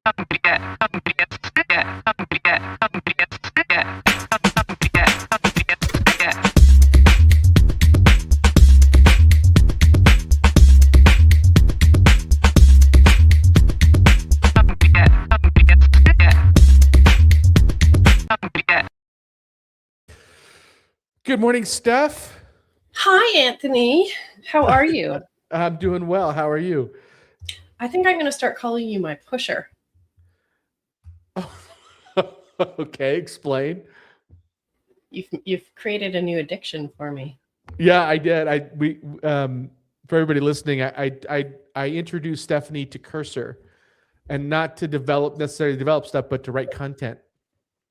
Good morning, Steph. Hi, Anthony. How are you? I'm doing well. How are you? I think I'm going to start calling you my pusher. Okay, explain. You've created a new addiction for me. Yeah, I did. For everybody listening, I introduced Stephanie to Cursor, and not to necessarily develop stuff, but to write content.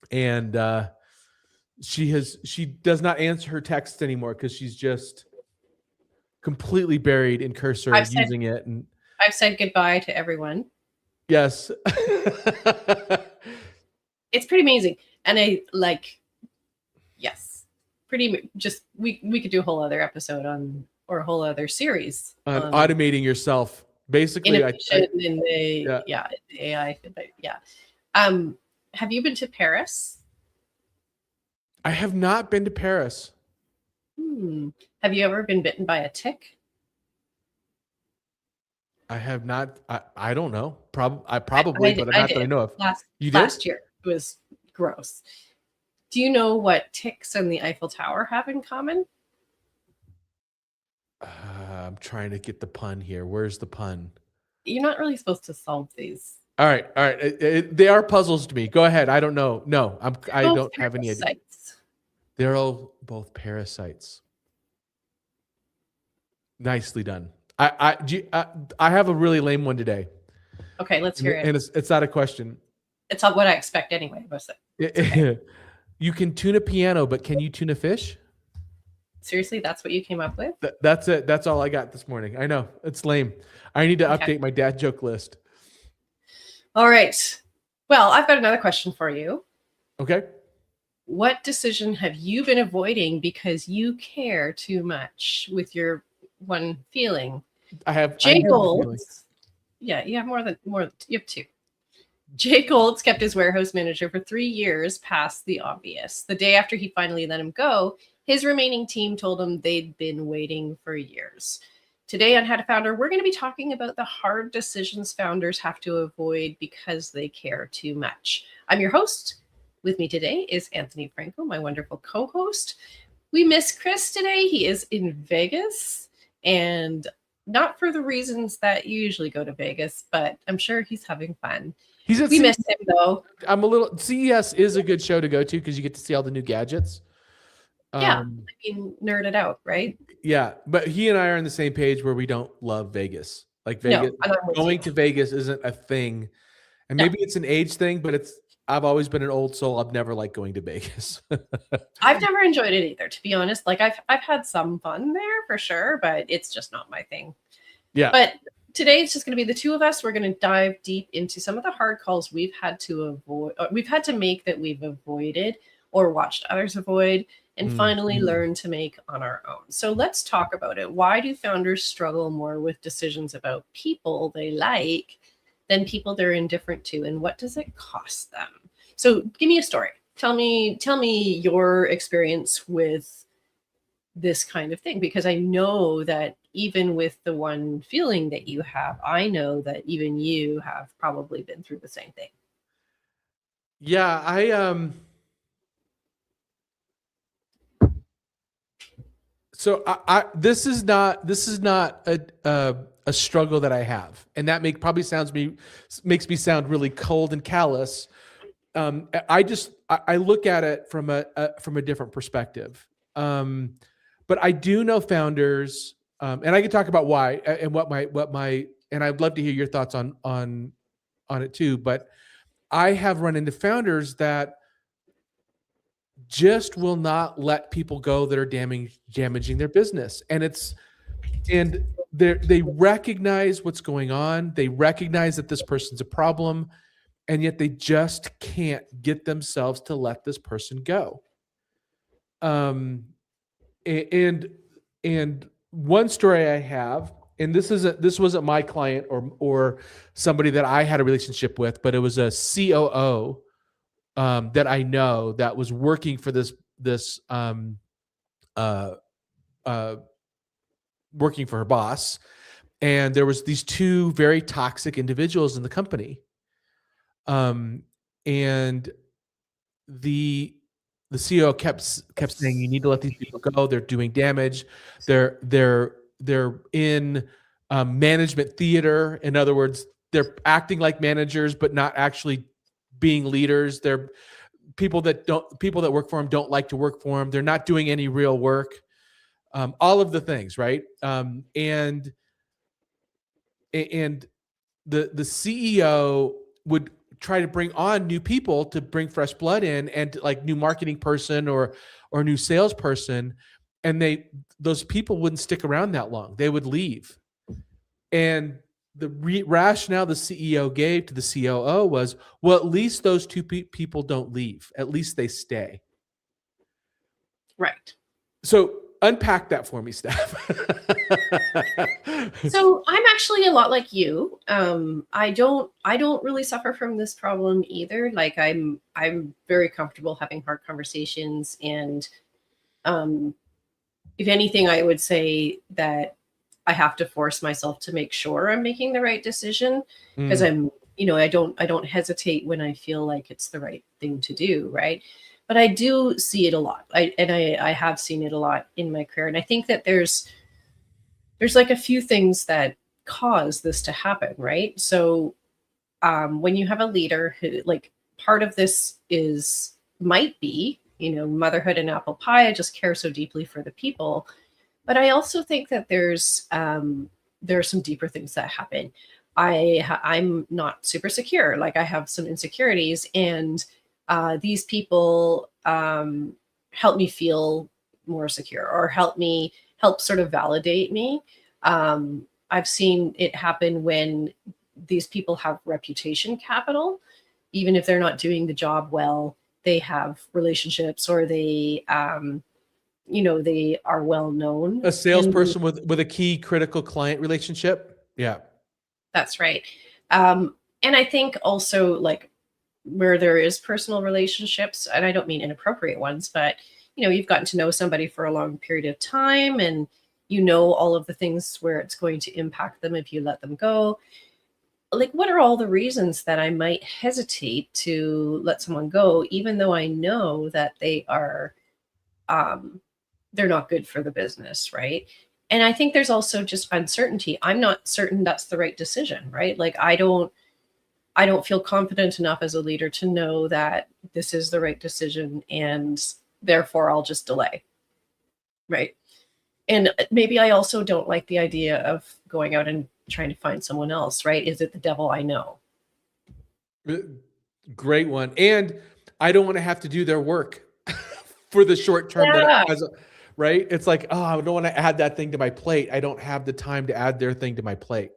And she does not answer her texts anymore because she's just completely buried in Cursor using it. And I've said goodbye to everyone. yes. It's pretty amazing. And yes, we could do a whole other episode or a whole other series on automating yourself. Basically, in the AI. But yeah. Have you been to Paris? I have not been to Paris. Have you ever been bitten by a tick? I have not. I don't know. Probably, but not that I know of. Last year. It was gross. Do you know what ticks and the Eiffel Tower have in common? I'm trying to get the pun here. Where's the pun? You're not really supposed to solve these. All right. They are puzzles to me. Go ahead. I don't know. No, I don't have any idea. They're all both parasites. Nicely done. I have a really lame one today. Okay, let's hear it. And it's not a question. It's not what I expect anyway. Okay. You can tune a piano, but can you tune a fish? Seriously, that's what you came up with? That's it. That's all I got this morning. I know. It's lame. I need to update my dad joke list. All right. Well, I've got another question for you. Okay. What decision have you been avoiding because you care too much with your one feeling? I have Jay Gold. Yeah, you have you have two. Jay Gold's kept his warehouse manager for 3 years past the obvious. The day after he finally let him go, his remaining team told him they'd been waiting for years. Today on How to Founder, we're going to be talking about the hard decisions founders have to avoid because they care too much. I'm your host. With me today is Anthony Franco, my wonderful co-host. We miss Chris today. He is in Vegas, and not for the reasons that you usually go to Vegas, but I'm sure he's having fun. We miss him though. CES is a good show to go to because you get to see all the new gadgets. Yeah, nerd it out, right? Yeah, but he and I are on the same page where we don't love Vegas. Like Vegas, going to Vegas isn't a thing, and maybe it's an age thing, but I've always been an old soul. I've never liked going to Vegas. I've never enjoyed it either, to be honest. Like I've had some fun there for sure, but it's just not my thing. Yeah. But today it's just going to be the two of us. We're going to dive deep into some of the hard calls we've had to make that we've avoided or watched others avoid, and finally learn to make on our own. So let's talk about it. Why do founders struggle more with decisions about people they like than people they're indifferent to, and what does it cost them? So give me a story. Tell me your experience with this kind of thing, because I know that even with the one feeling that you have, I know that even you have probably been through the same thing. Yeah, So this is not a struggle that I have, and that makes me sound really cold and callous. I look at it from a different perspective. But I do know founders, and I can talk about why and what my and I'd love to hear your thoughts on it too. But I have run into founders that just will not let people go that are damaging their business. And they recognize what's going on. They recognize that this person's a problem, and yet they just can't get themselves to let this person go. And one story I have and this wasn't my client or somebody that I had a relationship with, but it was a COO that I know that was working for this uh, uh, working for her boss, and there was these two very toxic individuals in the company, and the CEO kept saying, you need to let these people go. They're doing damage. They're in management theater. In other words, they're acting like managers, but not actually being leaders. They're people that work for them don't like to work for them. They're not doing any real work. All of the things, right? And the CEO would try to bring on new people to bring fresh blood in, and like new marketing person or new salesperson, and those people wouldn't stick around that long. They would leave. And the rationale the CEO gave to the COO was, well, at least those two people don't leave. At least they stay. Right. So unpack that for me, Steph. So I'm actually a lot like you. I don't really suffer from this problem either. Like I'm very comfortable having hard conversations, and if anything, I would say that I have to force myself to make sure I'm making the right decision, because I'm, I don't hesitate when I feel like it's the right thing to do, right? But I do see it a lot. I have seen it a lot in my career, and I think that there's like a few things that cause this to happen, right? So when you have a leader who, like, part of this might be, motherhood and apple pie. I just care so deeply for the people. But I also think that there are some deeper things that happen. I'm not super secure. Like, I have some insecurities, and these people help me feel more secure, or help sort of validate me. I've seen it happen when these people have reputation capital. Even if they're not doing the job well, they have relationships, or they are well known. A salesperson with a key critical client relationship. Yeah. That's right. And I think also, like, where there is personal relationships, and I don't mean inappropriate ones, but you've gotten to know somebody for a long period of time, and all of the things where it's going to impact them if you let them go. Like, what are all the reasons that I might hesitate to let someone go, even though I know that they're not good for the business, right? And I think there's also just uncertainty. I'm not certain that's the right decision, right? Like, I don't feel confident enough as a leader to know that this is the right decision, and therefore I'll just delay. Right. And maybe I also don't like the idea of going out and trying to find someone else, right? Is it the devil I know? Great one. And I don't want to have to do their work for the short term. Yeah. Right? It's like, oh, I don't want to add that thing to my plate. I don't have the time to add their thing to my plate.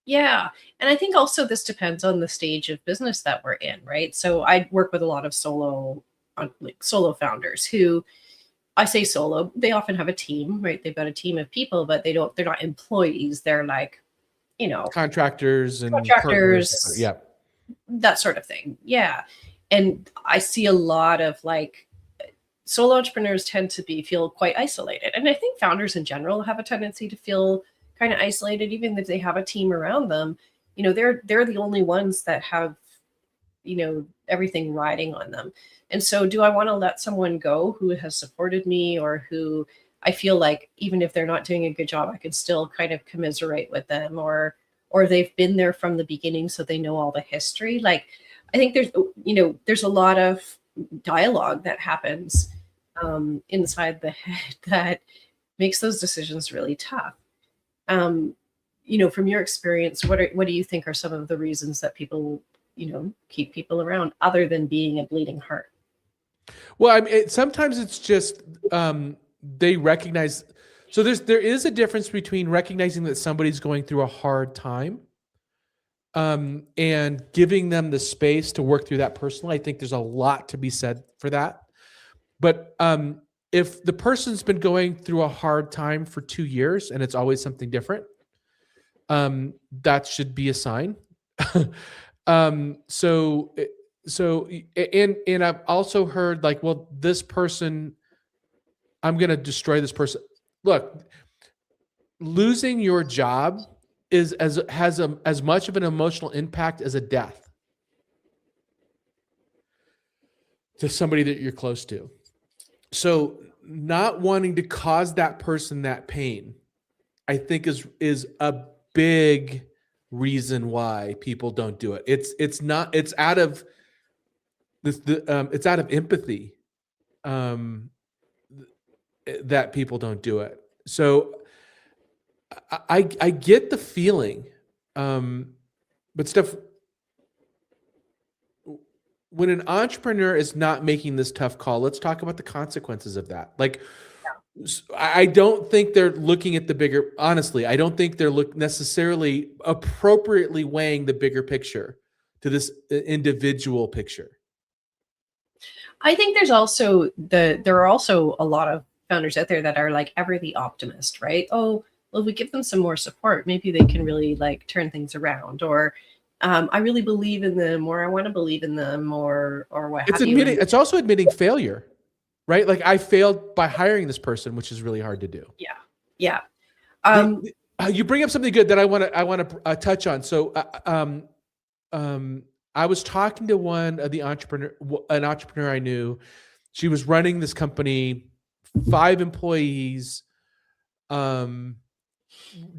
Yeah. And I think also this depends on the stage of business that we're in, right? So I work with a lot of solo founders who, I say solo, they often have a team, right? They've got a team of people, but they're not employees. They're like, contractors and contractors, yeah, that sort of thing. Yeah. And I see a lot of, like, solo entrepreneurs tend to feel quite isolated. And I think founders in general have a tendency to feel kind of isolated, even if they have a team around them. They're the only ones that have, everything riding on them. And so, do I want to let someone go who has supported me, or who I feel like, even if they're not doing a good job, I could still kind of commiserate with them, or they've been there from the beginning, so they know all the history? Like, I think there's a lot of dialogue that happens inside the head that makes those decisions really tough. From your experience, what do you think are some of the reasons that people, keep people around, other than being a bleeding heart? Well, I mean, sometimes it's just they recognize. So there is a difference between recognizing that somebody's going through a hard time, and giving them the space to work through that personally. I think there's a lot to be said for that. But if the person's been going through a hard time for 2 years and it's always something different, that should be a sign. um, so, so, and I've also heard like, well, this person, I'm going to destroy this person. Look, losing your job has as much of an emotional impact as a death to somebody that you're close to. So not wanting to cause that person that pain, I think is a big reason why people don't do it. It's out of it's out of empathy that people don't do it. So I get the feeling, but Steph, when an entrepreneur is not making this tough call, let's talk about the consequences of that. Like, I don't think they're looking at the bigger. Honestly, I don't think they're necessarily appropriately weighing the bigger picture to this individual picture. I think there are also a lot of founders out there that are like ever the optimist, right? Oh, well, if we give them some more support, maybe they can really like turn things around. Or I really believe in them, or I want to believe in them, or what have you. It's also admitting failure, right? Like, I failed by hiring this person, which is really hard to do. Yeah. You bring up something good that I want to touch on. So, I was talking to an entrepreneur I knew. She was running this company, 5 employees.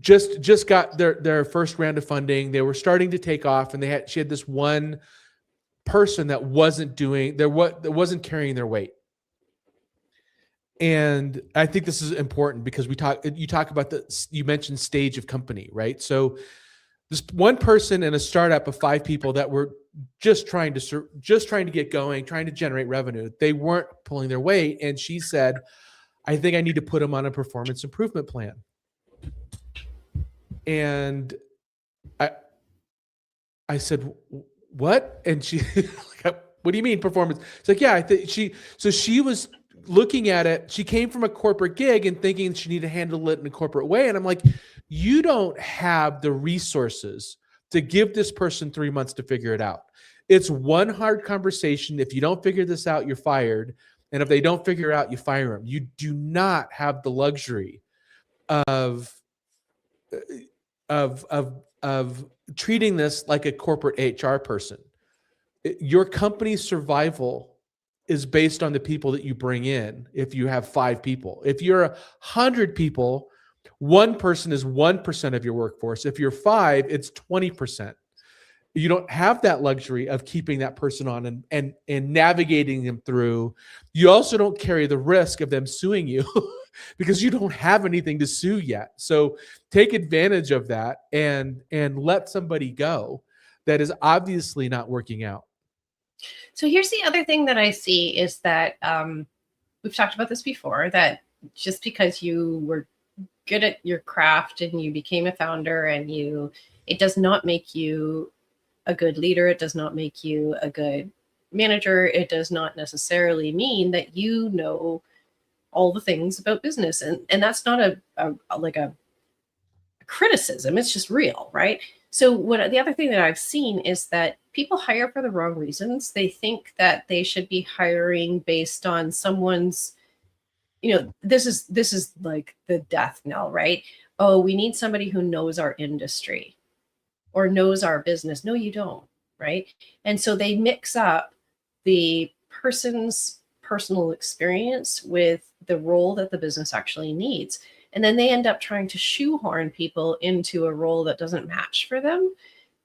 Just got their first round of funding. They were starting to take off, and she had this one person that wasn't carrying their weight. And I think this is important because you talk about you mentioned stage of company, right? So this one person in a startup of 5 people that were just trying to get going, trying to generate revenue, they weren't pulling their weight. And she said, I think I need to put them on a performance improvement plan. And I said, what? And she, what do you mean performance? It's like, yeah, I think she was looking at it. She came from a corporate gig and thinking she needed to handle it in a corporate way. And I'm like, you don't have the resources to give this person 3 months to figure it out. It's one hard conversation. If you don't figure this out, you're fired. And if they don't figure it out, you fire them. You do not have the luxury of treating this like a corporate HR person. Your company's survival is based on the people that you bring in. If you have 5 people, if you're 100 people, one person is 1% of your workforce. If you're 5, it's 20%. You don't have that luxury of keeping that person on and navigating them through. You also don't carry the risk of them suing you because you don't have anything to sue yet. So take advantage of that and let somebody go that is obviously not working out. So here's the other thing that I see is that we've talked about this before, that just because you were good at your craft and you became a founder it does not make you a good leader. It does not make you a good manager. It does not necessarily mean that you know all the things about business. And that's not a criticism. It's just real, right? So the other thing that I've seen is that people hire for the wrong reasons. They think that they should be hiring based on someone's, this is like the death knell, right? Oh, we need somebody who knows our industry or knows our business. No, you don't, right? And so they mix up the person's personal experience with the role that the business actually needs. And then they end up trying to shoehorn people into a role that doesn't match for them.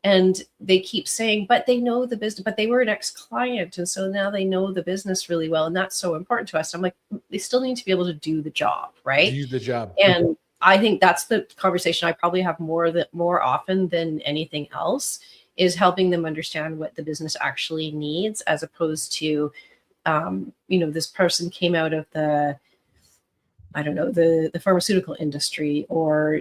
And they keep saying, but they know the business, but they were an ex-client. And so now they know the business really well. And that's so important to us. I'm like, they still need to be able to do the job, right? Do the job. And I think that's the conversation I probably have more often than anything else, is helping them understand what the business actually needs, as opposed to, this person came out of the pharmaceutical industry, or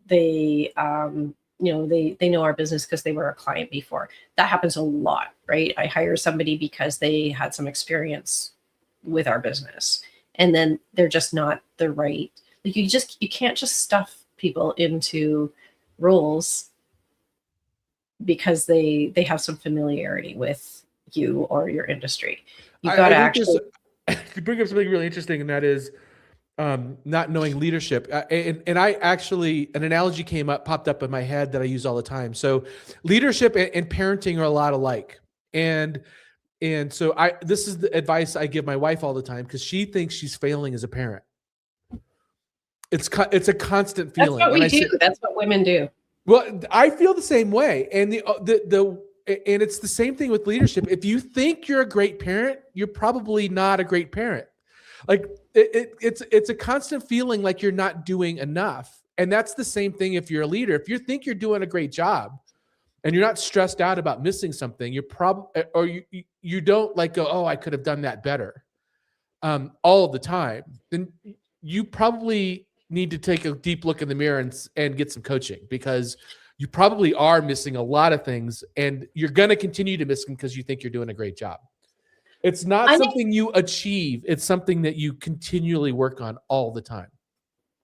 they know our business because they were a client before. That happens a lot, right? I hire somebody because they had some experience with our business, and then they're just not the right. Like you can't just stuff people into roles because they have some familiarity with you or your industry. You got to I think actually. you bring up something really interesting, and that is not knowing leadership. And I actually, an analogy popped up in my head that I use all the time. So leadership and parenting are a lot alike. And so this is the advice I give my wife all the time because she thinks she's failing as a parent. It's a constant That's feeling. what we do. That's what women do. Well, I feel the same way. And and it's the same thing with leadership. If you think you're a great parent, you're probably not a great parent. Like it's a constant feeling like you're not doing enough. And that's the same thing if you're a leader. If you think you're doing a great job and you're not stressed out about missing something, you're probably, or you don't like go, oh, I could have done that better all of the time, then you probably need to take a deep look in the mirror and get some coaching, because you probably are missing a lot of things and you're going to continue to miss them because you think you're doing a great job. It's not something you achieve. It's something that you continually work on all the time.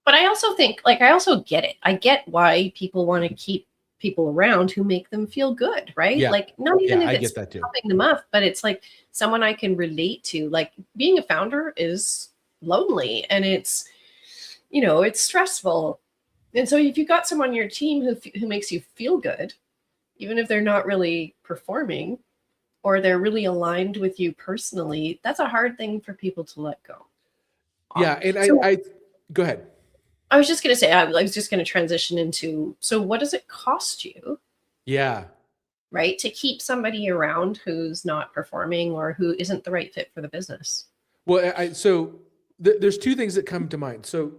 But I also think, like, I also get it. I get why people want to keep people around who make them feel good, right? Yeah. Like, not even if I it's get that too. pumping them up, but it's like someone I can relate to. Like, being a founder is lonely and it's, you know, it's stressful. And so if you got someone on your team who makes you feel good, even if they're not really performing or they're really aligned with you personally, that's a hard thing for people to let go. Yeah. And I go ahead. I was just going to say, I was just going to transition into, so what does it cost you? Yeah. Right. To keep somebody around who's not performing or who isn't the right fit for the business? Well, there's two things that come to mind. So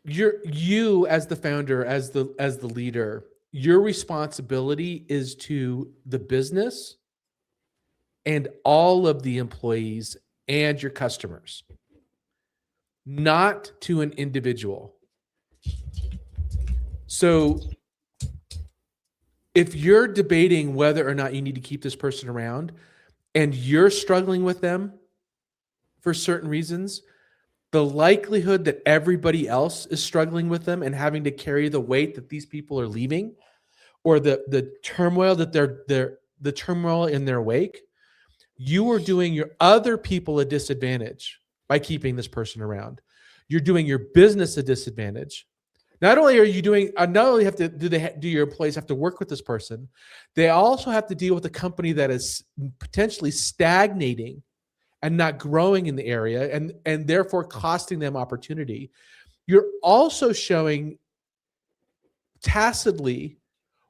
you as the founder, as the leader, your responsibility is to the business and all of the employees and your customers, not to an individual. So if you're debating whether or not you need to keep this person around and you're struggling with them for certain reasons, the likelihood that everybody else is struggling with them and having to carry the weight that these people are leaving, or the turmoil that the turmoil in their wake, you are doing your other people a disadvantage by keeping this person around. You're doing your business a disadvantage. Not only are you doing, not only have to do your employees have to work with this person, they also have to deal with a company that is potentially stagnating and not growing in the area, and therefore costing them opportunity. You're also showing tacitly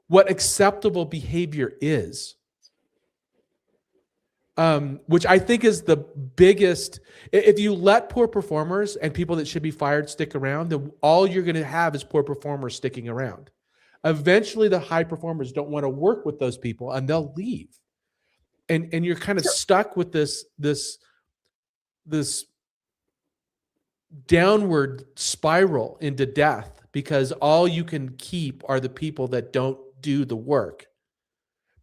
what acceptable behavior is, which I think is the biggest. If you let poor performers and people that should be fired stick around, then all you're going to have is poor performers sticking around. Eventually, the high performers don't want to work with those people and they'll leave. And you're kind of stuck with this downward spiral into death, because all you can keep are the people that don't do the work.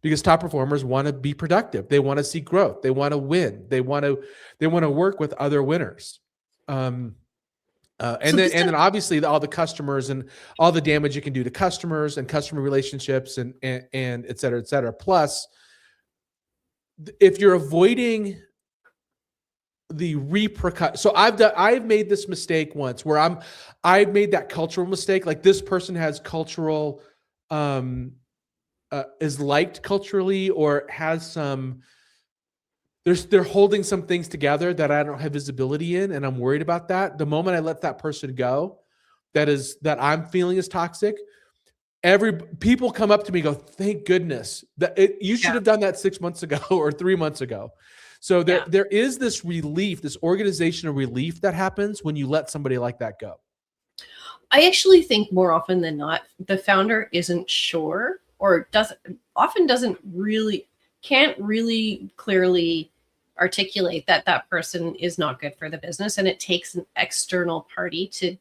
Because top performers want to be productive. They want to see growth. They want to win. They want to work with other winners. And then obviously all the customers and all the damage you can do to customers and customer relationships and et cetera, et cetera. Plus, if you're avoiding the repercussion. So I've made this mistake once where I've made that cultural mistake. Like, this person has cultural, is liked culturally, or has some, they're holding some things together that I don't have visibility in. And I'm worried about that. The moment I let that person go, that I'm feeling is toxic, people come up to me and go, thank goodness that you should have done that 6 months ago or 3 months ago. So there is this relief, this organizational relief that happens when you let somebody like that go. I actually think more often than not, the founder isn't sure, or can't really clearly articulate that person is not good for the business, and it takes an external party to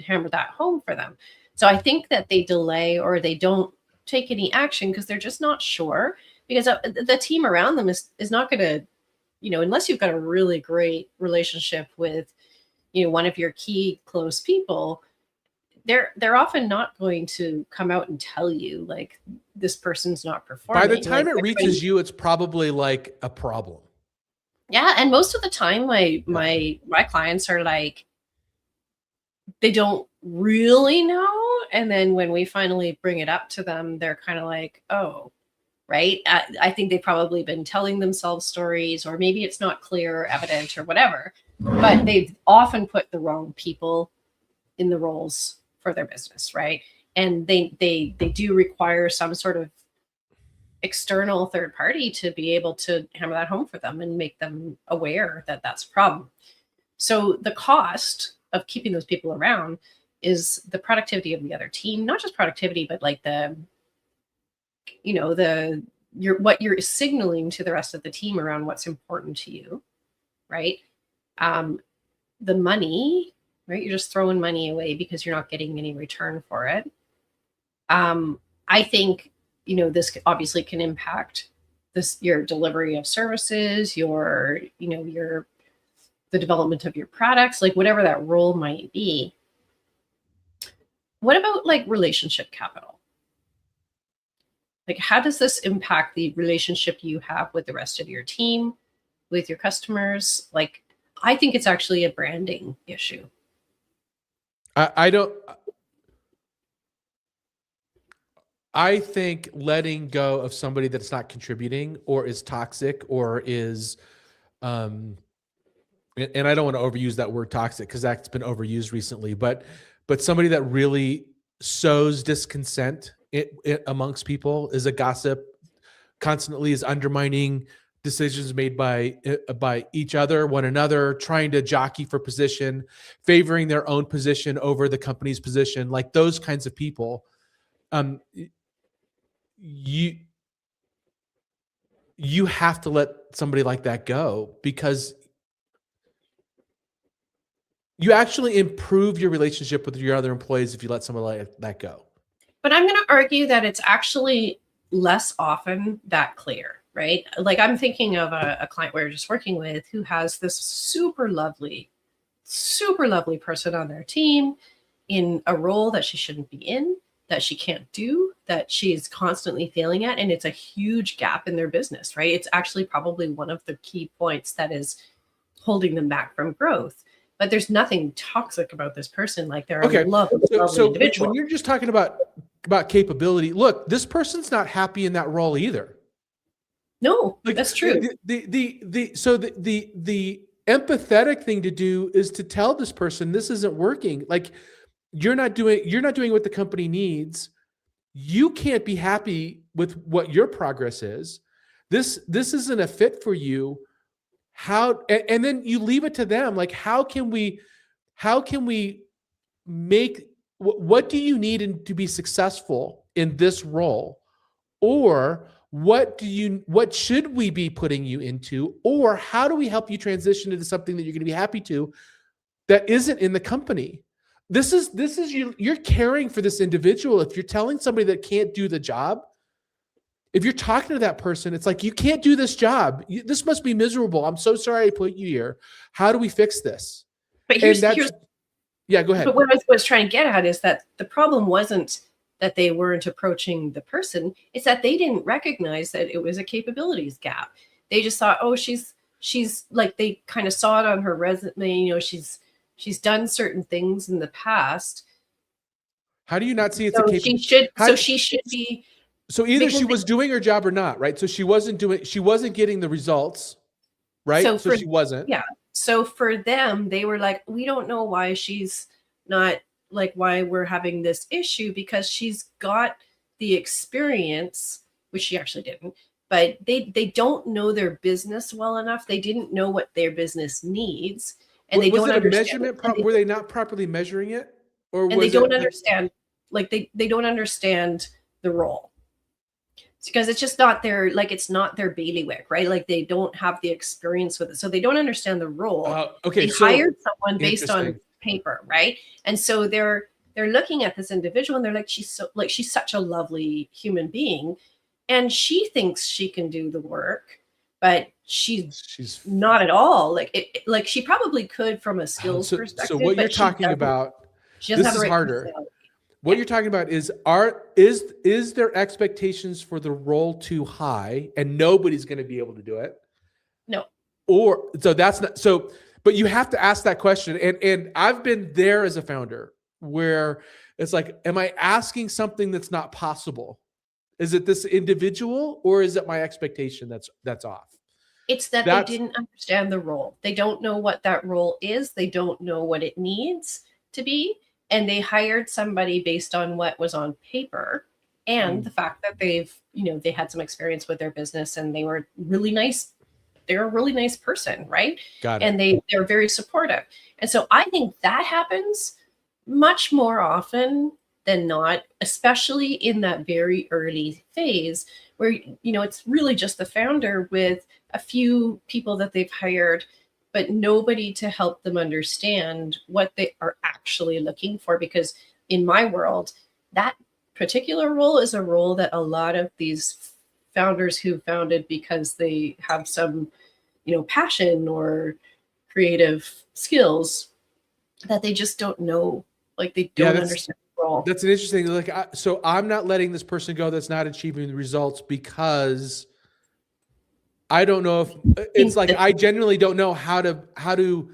hammer that home for them. So I think that they delay or they don't take any action because they're just not sure, because the team around them is not going to, unless you've got a really great relationship with, one of your key close people, they're often not going to come out and tell you like this person's not performing. By the time like, it reaches you, it's probably like a problem. Yeah, and most of the time my clients are like, they don't really know, and then when we finally bring it up to them, they're kind of like, oh, right. I think they've probably been telling themselves stories, or maybe it's not clear or evident or whatever, but they've often put the wrong people in the roles for their business, right? And they do require some sort of external third party to be able to hammer that home for them and make them aware that that's a problem. So the cost of keeping those people around is the productivity of the other team, not just productivity, but like the, you know, the what you're signaling to the rest of the team around what's important to you, right? The money, right? You're just throwing money away because you're not getting any return for it. I think, you know, this obviously can impact your delivery of services, your, you know, the development of your products, like whatever that role might be. What about like relationship capital? Like, how does this impact the relationship you have with the rest of your team, with your customers? Like, I think it's actually a branding issue. I think letting go of somebody that's not contributing or is toxic or is, and I don't want to overuse that word toxic because that's been overused recently, but somebody that really sows discontent amongst people, is a gossip, constantly is undermining decisions made by each other, one another, trying to jockey for position, favoring their own position over the company's position, like those kinds of people. You have to let somebody like that go, because you actually improve your relationship with your other employees if you let somebody like that go. But I'm going to argue that it's actually less often that clear, right? Like, I'm thinking of a client we were just working with who has this super lovely person on their team in a role that she shouldn't be in, that she can't do, that she is constantly failing at. And it's a huge gap in their business, right? It's actually probably one of the key points that is holding them back from growth. But there's nothing toxic about this person. Like, they're a lovely individual. When you're just talking about capability, look, this person's not happy in that role either. No, like, that's true. The empathetic thing to do is to tell this person this isn't working. Like, you're not doing what the company needs. You can't be happy with what your progress is. This isn't a fit for you. How, and then you leave it to them. Like, how can we make, what do you need to be successful in this role? Or what should we be putting you into? Or how do we help you transition into something that you're going to be happy to that isn't in the company? This is you're caring for this individual. If you're telling somebody that can't do the job, if you're talking to that person, it's like, you can't do this job. This must be miserable. I'm so sorry I put you here. How do we fix this? But yeah, go ahead. But what I was trying to get at is that the problem wasn't that they weren't approaching the person. It's that they didn't recognize that it was a capabilities gap. They just thought, oh, she's like, they kind of saw it on her resume. You know, she's done certain things in the past. How do you not see it's so a capability? She should be. So either she was doing her job or not, right? So she wasn't getting the results, right? So she wasn't. Yeah. So for them, they were like, we don't know why she's not, like, why we're having this issue, because she's got the experience, which she actually didn't, but they don't know their business well enough. They didn't know what their business needs. And they don't understand. Were they not properly measuring it? They don't understand, like, they don't understand the role. Because it's just not their, like, it's not their bailiwick, right? Like, they don't have the experience with it. So they don't understand the role. Okay. They hired someone based on paper, right? And so they're looking at this individual and they're like, she's such a lovely human being. And she thinks she can do the work, but she's not at all. Like she probably could from a skills perspective. So what you're talking about, she doesn't this have is harder. What you're talking about is their expectations for the role too high and nobody's going to be able to do it? No. Or so that's not so, but you have to ask that question. And I've been there as a founder where it's like, am I asking something that's not possible? Is it this individual or is it my expectation that's off? It's that they didn't understand the role. They don't know what that role is. They don't know what it needs to be. And they hired somebody based on what was on paper and the fact that they had some experience with their business and they were really nice. They're a really nice person, right? Got it. And they're very supportive. And so I think that happens much more often than not, especially in that very early phase where, it's really just the founder with a few people that they've hired, but nobody to help them understand what they are actually looking for. Because in my world, that particular role is a role that a lot of these founders who founded because they have some, passion or creative skills that they just don't know. Like they don't understand the role. That's an interesting, so I'm not letting this person go that's not achieving the results because I don't know if it's like, I genuinely don't know how to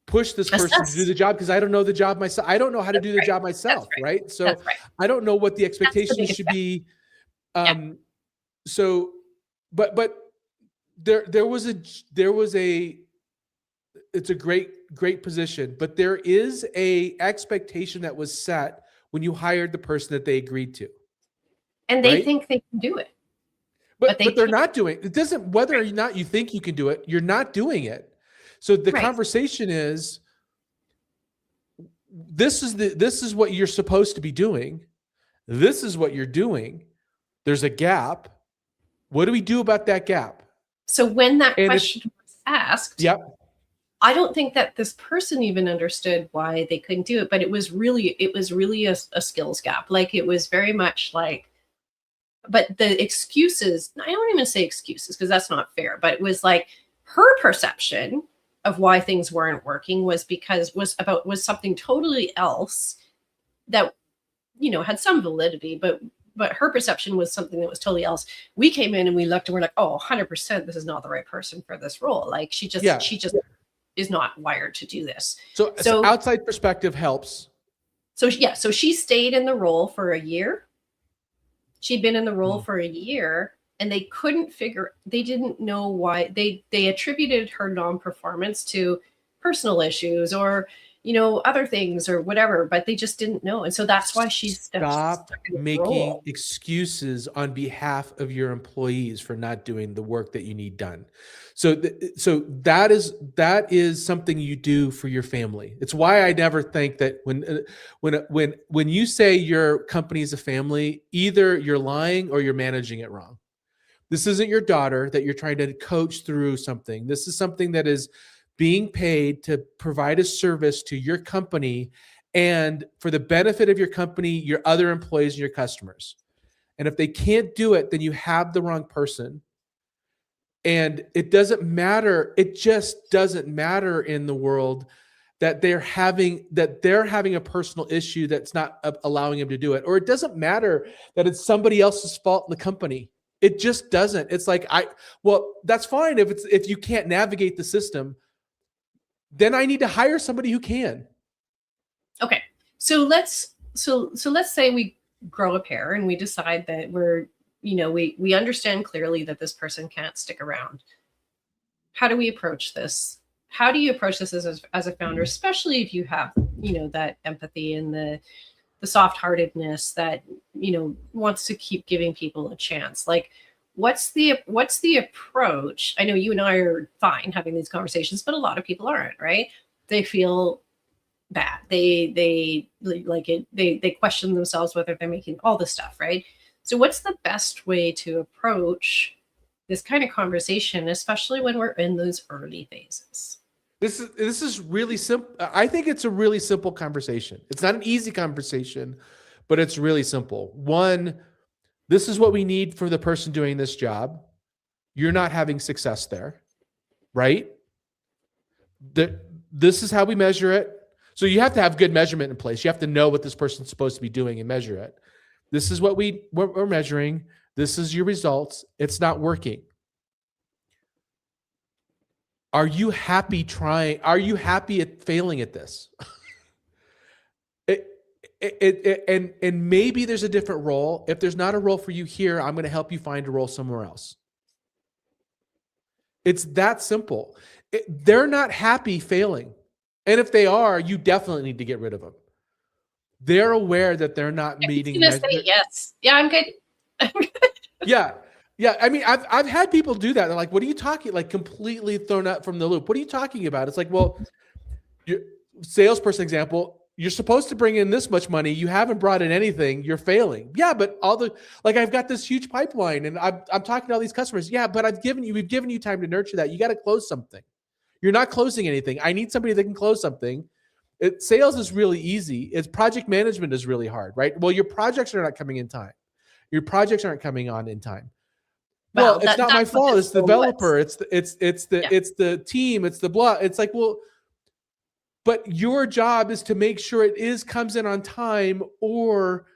push this person to do the job because I don't know the job myself. I don't know how to do the job myself. Right. So I don't know what the expectations should be. So, but there was a, it's a great position, but there is a expectation that was set when you hired the person that they agreed to. And they think they can do it. But they're not doing it. It doesn't, whether or not you think you can do it, you're not doing it. So the conversation is, this is what you're supposed to be doing. This is what you're doing. There's a gap. What do we do about that gap? So when that question was asked, I don't think that this person even understood why they couldn't do it, but it was really a skills gap. Like it was very much like, but the excuses, I don't even say excuses because that's not fair, but it was like her perception of why things weren't working was something totally else that, had some validity, but her perception was something that was totally else. We came in and we looked and we're like, oh, 100%, this is not the right person for this role. Like she just is not wired to do this. So outside perspective helps. So she stayed in the role for a year. She'd been in the role for a year and they didn't know why. They attributed her non-performance to personal issues or, other things or whatever, but they just didn't know. And so that's why she stopped making excuses on behalf of your employees for not doing the work that you need done. So that is something you do for your family. It's why I never think that when you say your company is a family, either you're lying or you're managing it wrong. This isn't your daughter that you're trying to coach through something. This is something that is being paid to provide a service to your company and for the benefit of your company, your other employees, and your customers. And if they can't do it, then you have the wrong person. And it doesn't matter. It just doesn't matter in the world that they're having a personal issue that's not allowing them to do it. Or it doesn't matter that it's somebody else's fault in the company. It just doesn't. It's like, that's fine if you can't navigate the system. Then I need to hire somebody who can. Okay. So let's say we grow a pair and we decide that we understand clearly that this person can't stick around. How do we approach this? How do you approach this as a founder, especially if you have, that empathy and the soft-heartedness that, wants to keep giving people a chance? Like, what's the approach? I know you and I are fine having these conversations, but a lot of people aren't, right? They feel bad. They like it. They question themselves whether they're making all this stuff, right? So what's the best way to approach this kind of conversation, especially when we're in those early phases? This is really simple. I think it's a really simple conversation. It's not an easy conversation, but it's really simple. One, this is what we need for the person doing this job. You're not having success there, right? This is how we measure it. So you have to have good measurement in place. You have to know what this person's supposed to be doing and measure it. This is what we're measuring. This is your results. It's not working. Are you happy trying? Are you happy at failing at this? And maybe there's a different role. If there's not a role for you here, I'm going to help you find a role somewhere else. It's that simple. They're not happy failing. And if they are, you definitely need to get rid of them. They're aware that they're not meeting. Say yes. Yeah, I'm good. Yeah. Yeah. I mean, I've had people do that. They're like, what are you talking? Like completely thrown out from the loop. What are you talking about? It's like, well, your salesperson example, you're supposed to bring in this much money. You haven't brought in anything. You're failing. Yeah. But I've got this huge pipeline and I'm talking to all these customers. Yeah. But we've given you time to nurture that. You got to close something. You're not closing anything. I need somebody that can close something. Sales is really easy. Project management is really hard, right? Well, your projects are not coming in time. Your projects aren't coming on in time. Well, it's not my fault. It's the developer. It's the team. It's the blah. It's like, well, but your job is to make sure it comes in on time or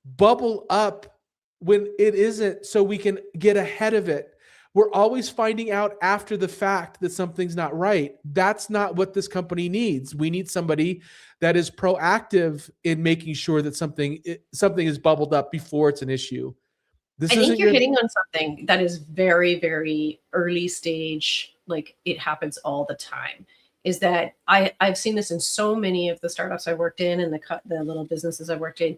bubble up when it isn't, so we can get ahead of it. We're always finding out after the fact that something's not right. That's not what this company needs. We need somebody that is proactive in making sure that something is bubbled up before it's an issue. I think you're hitting on something that is very, very early stage. Like it happens all the time. Is that I've seen this in so many of the startups I worked in and the little businesses I worked in.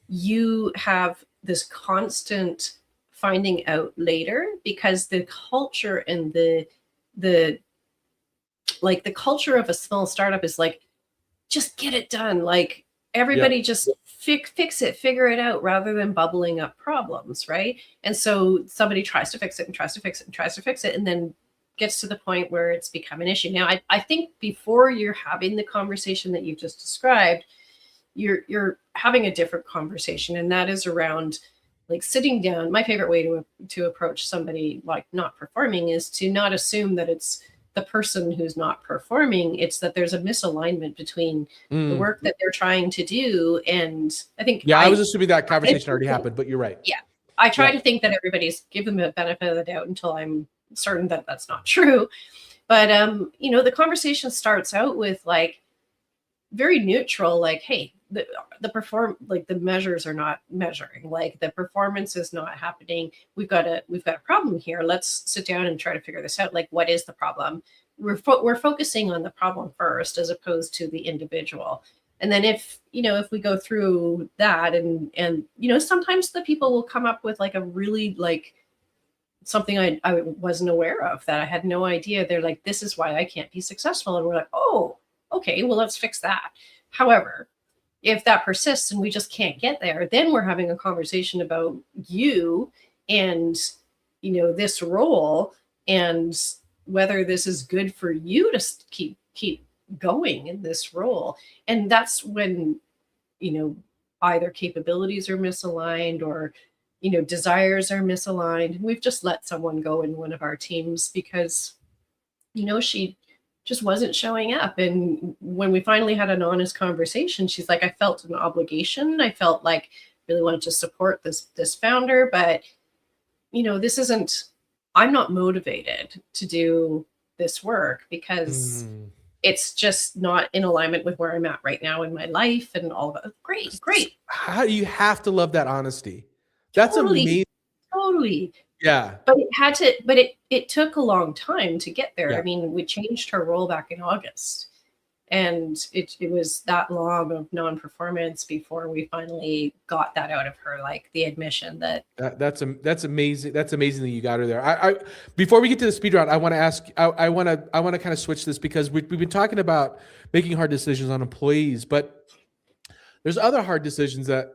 You have this constant finding out later because the culture and the culture of a small startup is like, just get it done. Like everybody just fix it, figure it out rather than bubbling up problems. Right. And so somebody tries to fix it and tries to fix it and tries to fix it and then gets to the point where it's become an issue. Now, I think before you're having the conversation that you've just described, you're having a different conversation. And that is around like sitting down. My favorite way to approach somebody like not performing is to not assume that it's the person who's not performing. It's that there's a misalignment between the work that they're trying to do. And I think I was assuming that conversation already happened, but you're right. Yeah. I try to think that everybody's give them a benefit of the doubt until I'm certain that that's not true. But the conversation starts out with like very neutral, like, hey, the measures are not measuring, like the performance is not happening. We've got a problem here. Let's sit down and try to figure this out. Like, what is the problem? We're focusing on the problem first as opposed to the individual. And then if we go through that and sometimes the people will come up with like a really like something I wasn't aware of that I had no idea. They're like, this is why I can't be successful. And we're like, oh, okay, well, let's fix that. However, if that persists and we just can't get there, then we're having a conversation about you and, this role and whether this is good for you to keep going in this role. And that's when, either capabilities are misaligned or, desires are misaligned. And we've just let someone go in one of our teams because, she just wasn't showing up. And when we finally had an honest conversation, she's like, I felt an obligation. I felt like really wanted to support this founder, but I'm not motivated to do this work because it's just not in alignment with where I'm at right now in my life and all of it. Great. How you have to love that honesty. That's amazing. Totally. Yeah. But it took a long time to get there. Yeah. I mean, we changed her role back in August. And it was that long of non-performance before we finally got that out of her, like the admission that's amazing. That's amazing that you got her there. I before we get to the speed round, I want to ask. I want to kind of switch this because we've been talking about making hard decisions on employees, but there's other hard decisions that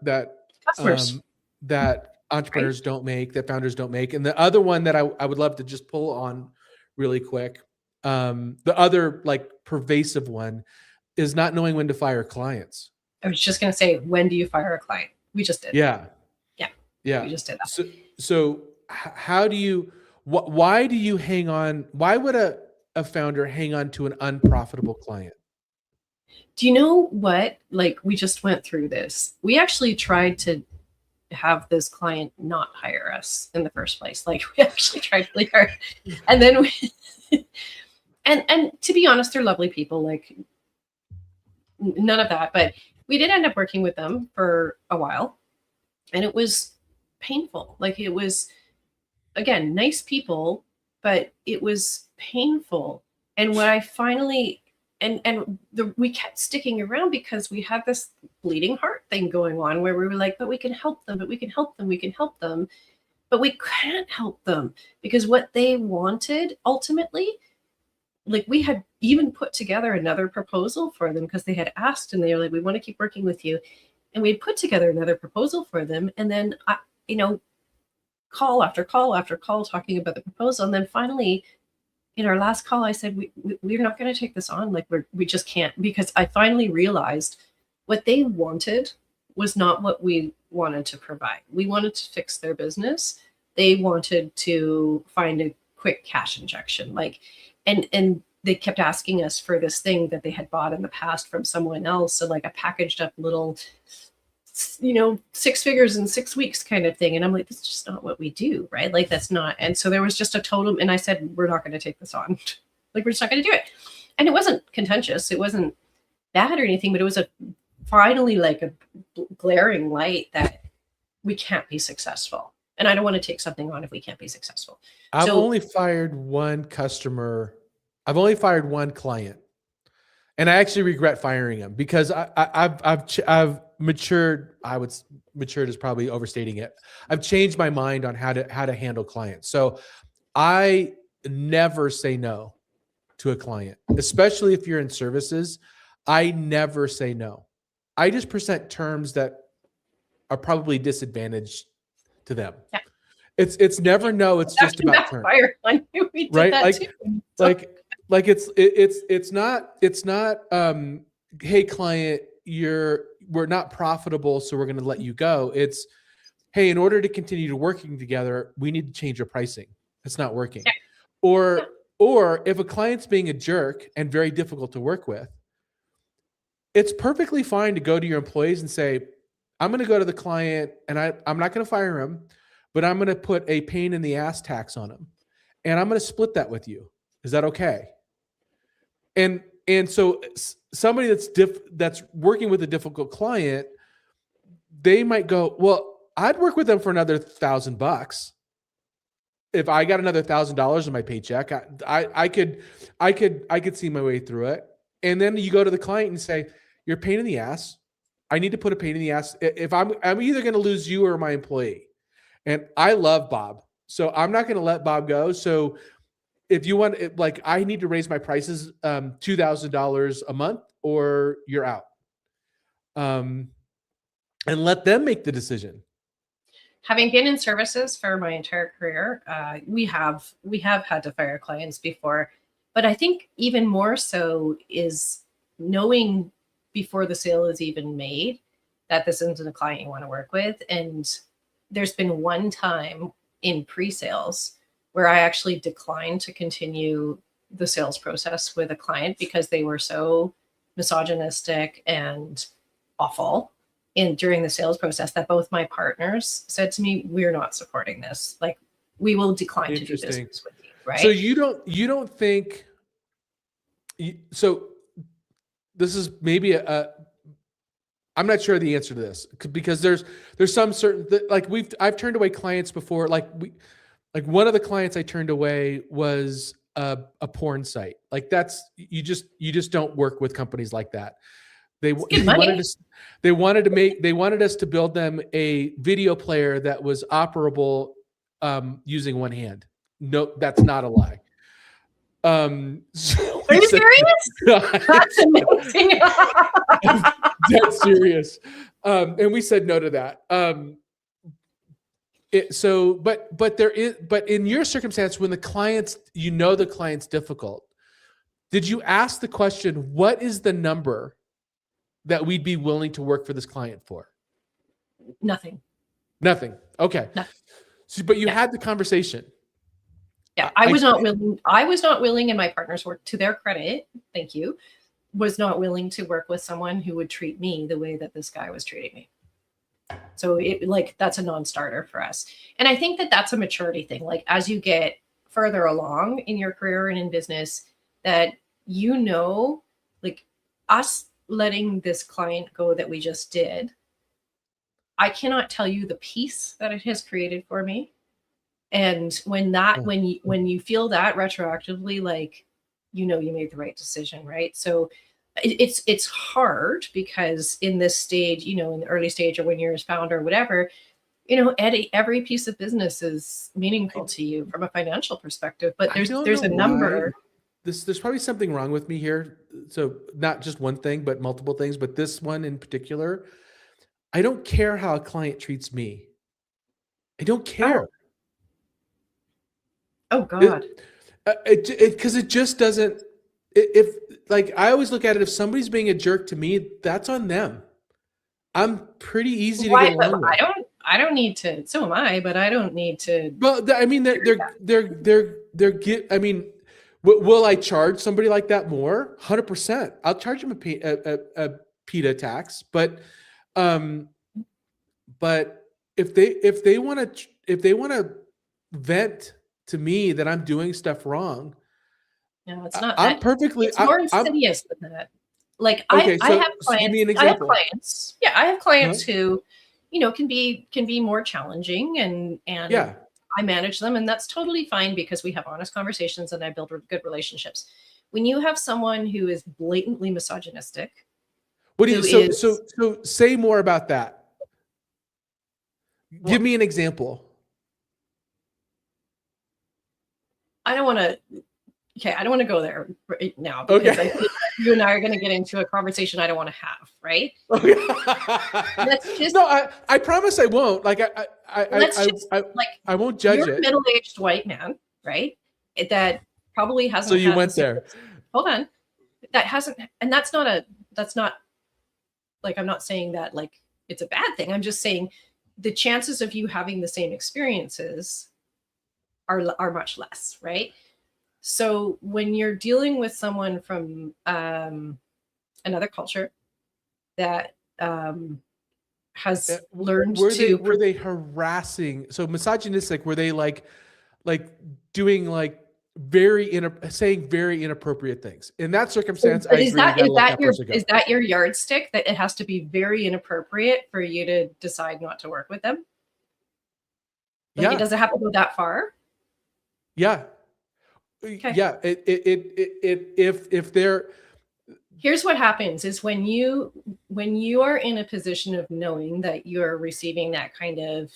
customers that entrepreneurs don't make, that founders don't make, and the other one that I would love to just pull on really quick. The other like pervasive one is not knowing when to fire clients. I was just going to say, when do you fire a client? We just did. Yeah. We just did that. So how do you, why do you hang on? Why would a founder hang on to an unprofitable client? Do you know what? Like, we just went through this. We actually tried to have this client not hire us in the first place. Like, we actually tried really hard. And then we, and to be honest, they're lovely people. Like, none of that. But we did end up working with them for a while, and it was painful. Like, it was, again, nice people, but it was painful. And what I finally, we kept sticking around because we had this bleeding heart thing going on where we were like, but we can help them, but we can help them, we can help them, but we can't help them because what they wanted ultimately, like, we had even put together another proposal for them because they had asked and they were like, we want to keep working with you. And we had put together another proposal for them. And then, call after call after call talking about the proposal. And then finally, in our last call, I said, we're not going to take this on. Like, we just can't, because I finally realized what they wanted was not what we wanted to provide. We wanted to fix their business. They wanted to find a quick cash injection. Like, and they kept asking us for this thing that they had bought in the past from someone else. So like a packaged up little, 6 figures in 6 weeks kind of thing. And I'm like, that's just not what we do, right? Like, that's not. And so there was just a total, and I said, we're not going to take this on. Like, we're just not going to do it. And it wasn't contentious. It wasn't bad or anything, but it was finally like a glaring light that we can't be successful. And I don't want to take something on if we can't be successful. I've only fired one customer. I've only fired one client, and I actually regret firing him because I've matured. Matured is probably overstating it. I've changed my mind on how to handle clients. So I never say no to a client, especially if you're in services. I never say no. I just present terms that are probably disadvantaged to them. Yeah. It's never no. It's just about terms. We did right? That like it's not. Hey, client, we're not profitable, so we're going to let you go. It's, hey, in order to continue to working together, we need to change your pricing. It's not working. Yeah. Or if a client's being a jerk and very difficult to work with, it's perfectly fine to go to your employees and say, I'm going to go to the client and I'm not going to fire him, but I'm going to put a pain in the ass tax on him. And I'm going to split that with you. Is that okay? And so somebody that's working with a difficult client, they might go, well, I'd work with them for another $1,000. If I got another $1,000 in my paycheck, I could see my way through it. And then you go to the client and say, you're a pain in the ass. I need to put a pain in the ass. If I'm either going to lose you or my employee. And I love Bob, so I'm not going to let Bob go. So if you want, I need to raise my prices $2,000 a month, or you're out. And let them make the decision. Having been in services for my entire career, we have had to fire clients before, but I think even more so is knowing before the sale is even made that this isn't a client you want to work with. And there's been one time in pre-sales where I actually declined to continue the sales process with a client because they were so misogynistic and awful during the sales process that both my partners said to me, we're not supporting this. Like, we will decline to do business with you. Right. So you don't think, so this is maybe I'm not sure the answer to this, because there's some certain, I've turned away clients before. Like one of the clients I turned away was a porn site. Like, that's, you just don't work with companies like that. They wanted us to build them a video player that was operable using one hand. No, that's not a lie. So are you serious? That's amazing. That's serious. And we said no to that. But in your circumstance, when the client's difficult, did you ask the question, what is the number that we'd be willing to work for this client for? Nothing. Okay. Nothing. So, but you had the conversation. Yeah, I was not willing. I was not willing, and my partners were, to their credit, thank you, was not willing to work with someone who would treat me the way that this guy was treating me. So it, like, that's a non-starter for us. And I think that that's a maturity thing. Like, as you get further along in your career and in business, that, you know, like, us letting this client go that we just did, I cannot tell you the peace that it has created for me. And when you feel that retroactively, like, you know, you made the right decision, right? So it's hard, because in this stage, you know, in the early stage, or when you're a founder or whatever, you know, every piece of business is meaningful to you from a financial perspective, but there's a number. There's probably something wrong with me here. So not just one thing, but multiple things, but this one in particular, I don't care how a client treats me. I don't care. Oh God. Because it just doesn't. If, like, I always look at it, if somebody's being a jerk to me, that's on them. I'm pretty easy to get along with. I don't need to. So am I, but I don't need to. Well, I mean, I mean, will I charge somebody like that more? 100%. I'll charge them a PETA tax, but if they want to vent to me that I'm doing stuff wrong, no, it's not. I'm perfectly. It's more insidious than that. Like, okay, I have clients. Give me an example. I have clients who, you know, can be more challenging, and yeah, I manage them, and that's totally fine, because we have honest conversations and I build good relationships. When you have someone who is blatantly misogynistic, what do you so say more about that? Give me an example. I don't want to go there right now, because I think you and I are going to get into a conversation I don't want to have, right? Okay. Let's just, no, I promise I won't. Like, I won't judge you're it. A middle-aged white man, right? That probably hasn't. So you went there. Hold on. That hasn't, and that's not like, I'm not saying that like it's a bad thing. I'm just saying the chances of you having the same experiences are much less, right? So when you're dealing with someone from another culture that has learned were they harassing? So misogynistic? Were they like doing like saying very inappropriate things? In that circumstance, is that your yardstick, that it has to be very inappropriate for you to decide not to work with them? Like, does it have to go that far? Yeah. Okay. Yeah. If they're, here's what happens is when you are in a position of knowing that you're receiving that kind of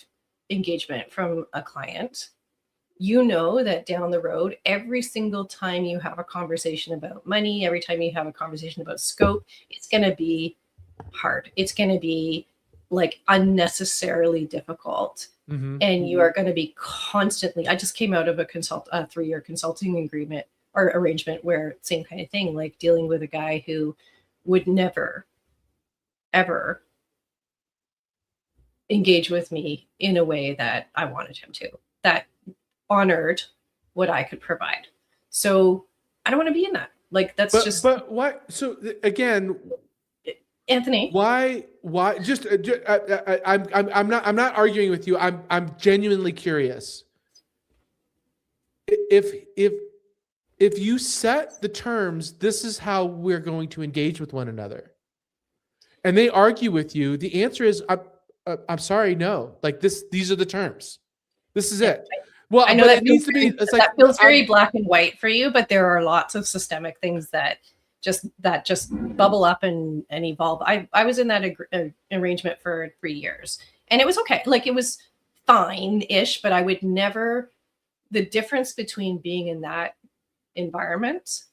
engagement from a client, you know that down the road, every single time you have a conversation about money, every time you have a conversation about scope, it's going to be hard. It's going to be like unnecessarily difficult. Mm-hmm. And you are going to be constantly, I just came out of a 3-year consulting agreement or arrangement where same kind of thing, like dealing with a guy who would never, ever engage with me in a way that I wanted him to, that honored what I could provide. So I don't want to be in that. Like, but what? So again, Anthony, why just I'm not arguing with you. I'm genuinely curious. If you set the terms, this is how we're going to engage with one another, and they argue with you, the answer is I'm sorry, no. Like these are the terms. This is it. Well, I know that needs to be. That feels very black and white for you, but there are lots of systemic things that just bubble up and evolve. I was in that arrangement for 3 years, and it was okay. Like, it was fine-ish, but I would never. The difference between being in that environment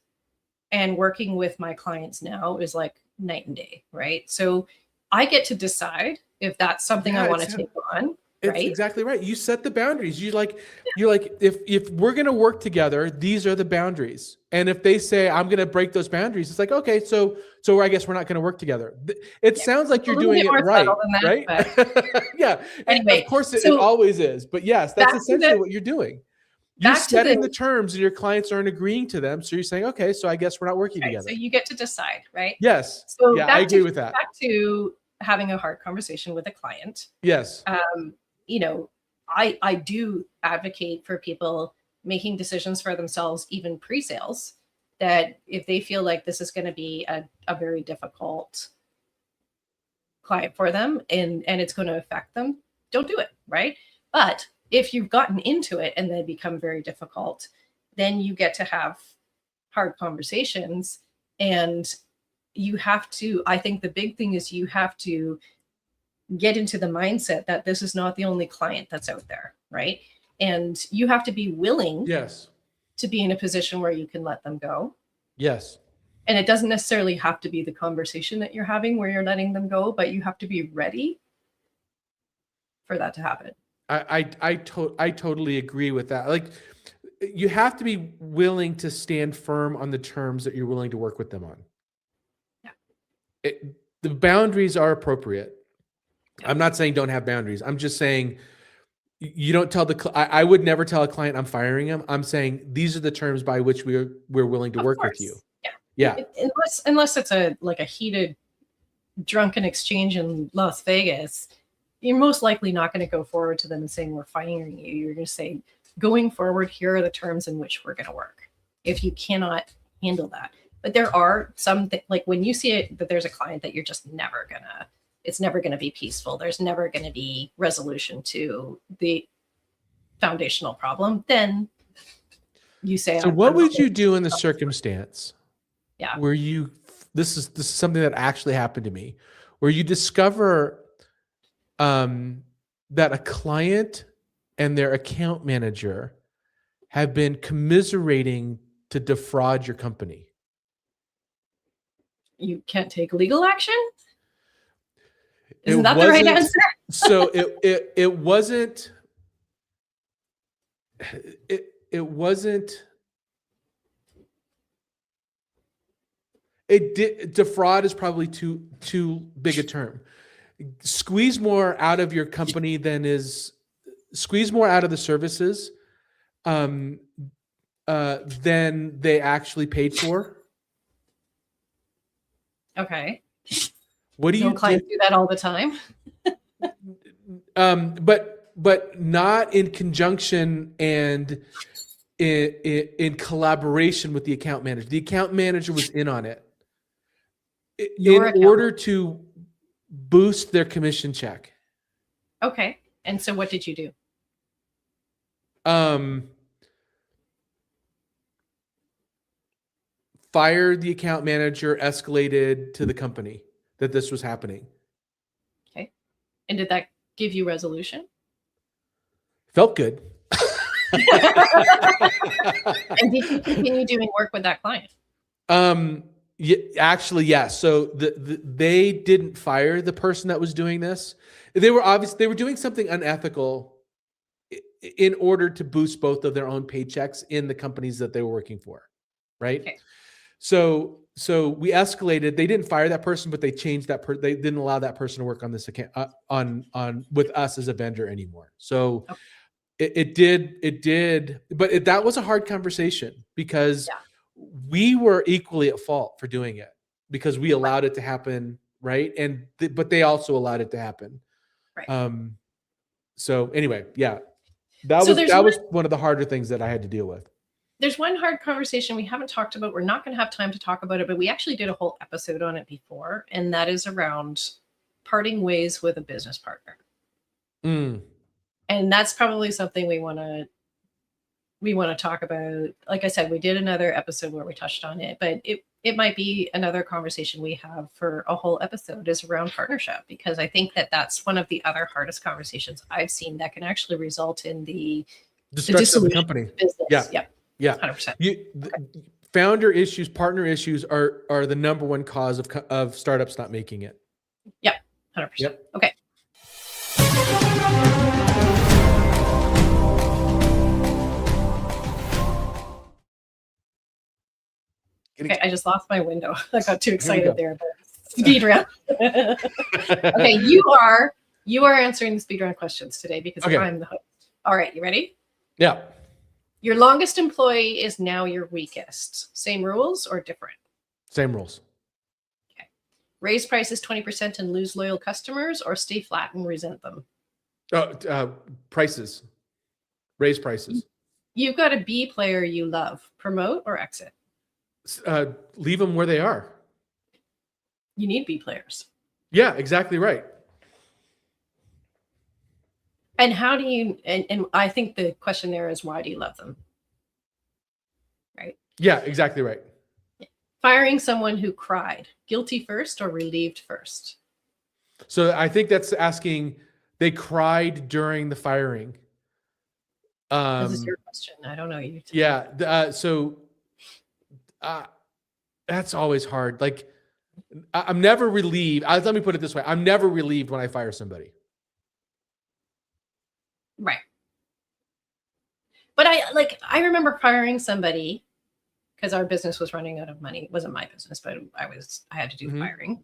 and working with my clients now is like night and day, right? So I get to decide if that's something I want to take on. It's right? Exactly right. You set the boundaries. You're like, if we're going to work together, these are the boundaries. And if they say I'm going to break those boundaries, it's like, okay, so I guess we're not going to work together. It sounds like you're doing it right, right? Yeah. Anyway, of course, it always is. But yes, that's essentially what you're doing. You're Back to setting the terms and your clients aren't agreeing to them. So you're saying, okay, so I guess we're not working okay, together. so you get to decide, right? Yes. So Yeah, I agree with that. Back to having a hard conversation with a client. Yes. You know, I do advocate for people making decisions for themselves, even pre-sales, that if they feel like this is going to be a very difficult client for them and it's going to affect them, don't do it, right? But if you've gotten into it and they become very difficult, then you get to have hard conversations. And you have to, I think the big thing is you have to get into the mindset that this is not the only client that's out there, right? And you have to be willing Yes. to be in a position where you can let them go. Yes. And it doesn't necessarily have to be the conversation that you're having where you're letting them go, but you have to be ready for that to happen. I totally agree with that. Like, you have to be willing to stand firm on the terms that you're willing to work with them on. Yeah. The boundaries are appropriate. Yeah. I'm not saying don't have boundaries. I'm just saying you don't tell I would never tell a client I'm firing him. I'm saying these are the terms by which we're willing to work with you. Yeah. Unless it's a heated drunken exchange in Las Vegas, you're most likely not going to go forward to them and saying we're firing you. You're going to say, going forward, here are the terms in which we're going to work. If you cannot handle that. But there are some like when you see it that there's a client that you're just never gonna, it's never going to be peaceful. There's never going to be resolution to the foundational problem. Then you say, so what would you do in the circumstance? Yeah. Where this is something that actually happened to me, where you discover that a client and their account manager have been commiserating to defraud your company. You can't take legal action? Isn't that the right answer? So it wasn't. It wasn't. It did. Defraud is probably too big a term. Squeeze more out of your company squeeze more out of the services than they actually paid for. Okay. What do you clients do that all the time? But not in conjunction and in collaboration with the account manager. The account manager was in on it in order to boost their commission check. Okay. And so what did you do? Fired the account manager, escalated to the company that this was happening. Okay. And did that give you resolution? Felt good. And did you continue doing work with that client? Yeah, actually, yes. So they didn't fire the person that was doing this. They were doing something unethical in order to boost both of their own paychecks in the companies that they were working for, right? Okay. So we escalated. They didn't fire that person, but they changed that. They didn't allow that person to work on this account on with us as a vendor anymore. So okay. it did. But that was a hard conversation because we were equally at fault for doing it because we allowed it to happen, right? And but they also allowed it to happen. Right. So anyway, yeah, that was one of the harder things that I had to deal with. There's one hard conversation we haven't talked about. We're not going to have time to talk about it, but we actually did a whole episode on it before, and that is around parting ways with a business partner. And that's probably something we want to talk about. Like I said, we did another episode where we touched on it, but it might be another conversation we have for a whole episode is around partnership, because I think that's one of the other hardest conversations I've seen that can actually result in the destruction of the company. Business. Yeah. 100%. Founder issues, partner issues are the number one cause of startups not making it. Yep. 100%. Yep. Okay. Okay, I just lost my window. I got too excited there. Speed round. Okay, you are answering the speed round questions today because I'm the host. All right, you ready? Yeah. Your longest employee is now your weakest. Same rules or different? Same rules. Okay. Raise prices 20% and lose loyal customers, or stay flat and resent them? Prices. Raise prices. You've got a B player you love. Promote or exit? Leave them where they are. You need B players. Yeah, exactly right. And how do you, and I think the question there is, why do you love them? Right? Yeah, exactly right. Firing someone who cried, guilty first or relieved first? So I think that's asking, they cried during the firing. This is your question. I don't know. You. Yeah. That's always hard. Like, I'm never relieved. Let me put it this way. I'm never relieved when I fire somebody. Right. But I remember firing somebody because our business was running out of money. It wasn't my business, but I had to do the firing.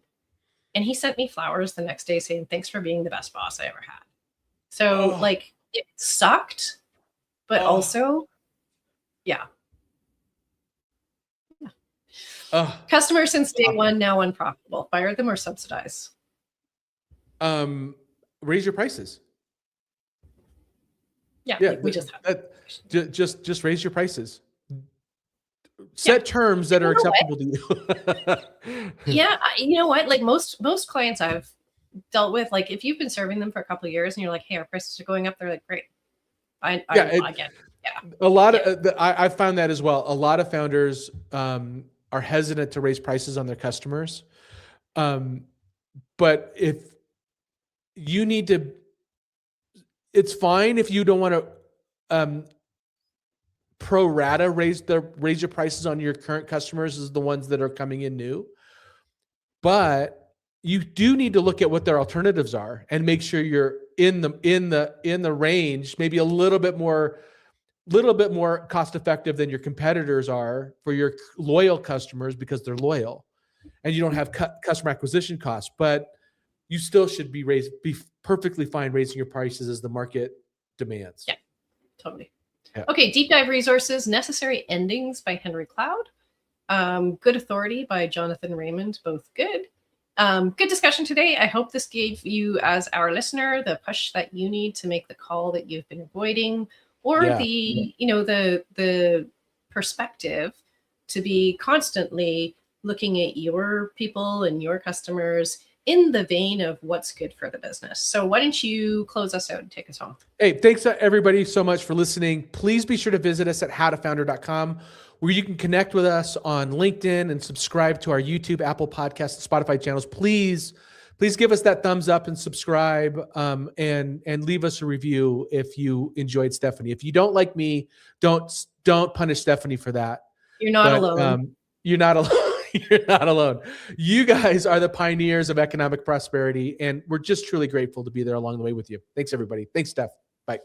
And he sent me flowers the next day saying, thanks for being the best boss I ever had. So like, it sucked, but also, yeah. Customers since day one, now unprofitable. Fire them or subsidize? Raise your prices. Yeah, we just raise your prices. Set terms that are acceptable to you. Yeah, you know what? Like most clients I've dealt with, like if you've been serving them for a couple of years and you're like, hey, our prices are going up, they're like, great. I get it. Yeah. A lot of I've found that as well. A lot of founders are hesitant to raise prices on their customers. But if you need to, it's fine if you don't want to pro rata raise your prices on your current customers as the ones that are coming in new. But you do need to look at what their alternatives are and make sure you're in the range, maybe a little bit more cost effective than your competitors are for your loyal customers because they're loyal, and you don't have customer acquisition costs. But you still should be perfectly fine raising your prices as the market demands. Yeah, totally. Yeah. Okay, deep dive resources: Necessary Endings by Henry Cloud, Good Authority by Jonathan Raymond, both good. Good discussion today. I hope this gave you, as our listener, the push that you need to make the call that you've been avoiding, or the perspective to be constantly looking at your people and your customers in the vein of what's good for the business. So why don't you close us out and take us home? Hey, thanks everybody so much for listening. Please be sure to visit us at howtofounder.com, where you can connect with us on LinkedIn and subscribe to our YouTube, Apple Podcasts, and Spotify channels. Please give us that thumbs up and subscribe, and leave us a review if you enjoyed Stephanie. If you don't like me, don't punish Stephanie for that. You're not alone. You're not alone. You're not alone. You guys are the pioneers of economic prosperity, and we're just truly grateful to be there along the way with you. Thanks, everybody. Thanks, Steph. Bye.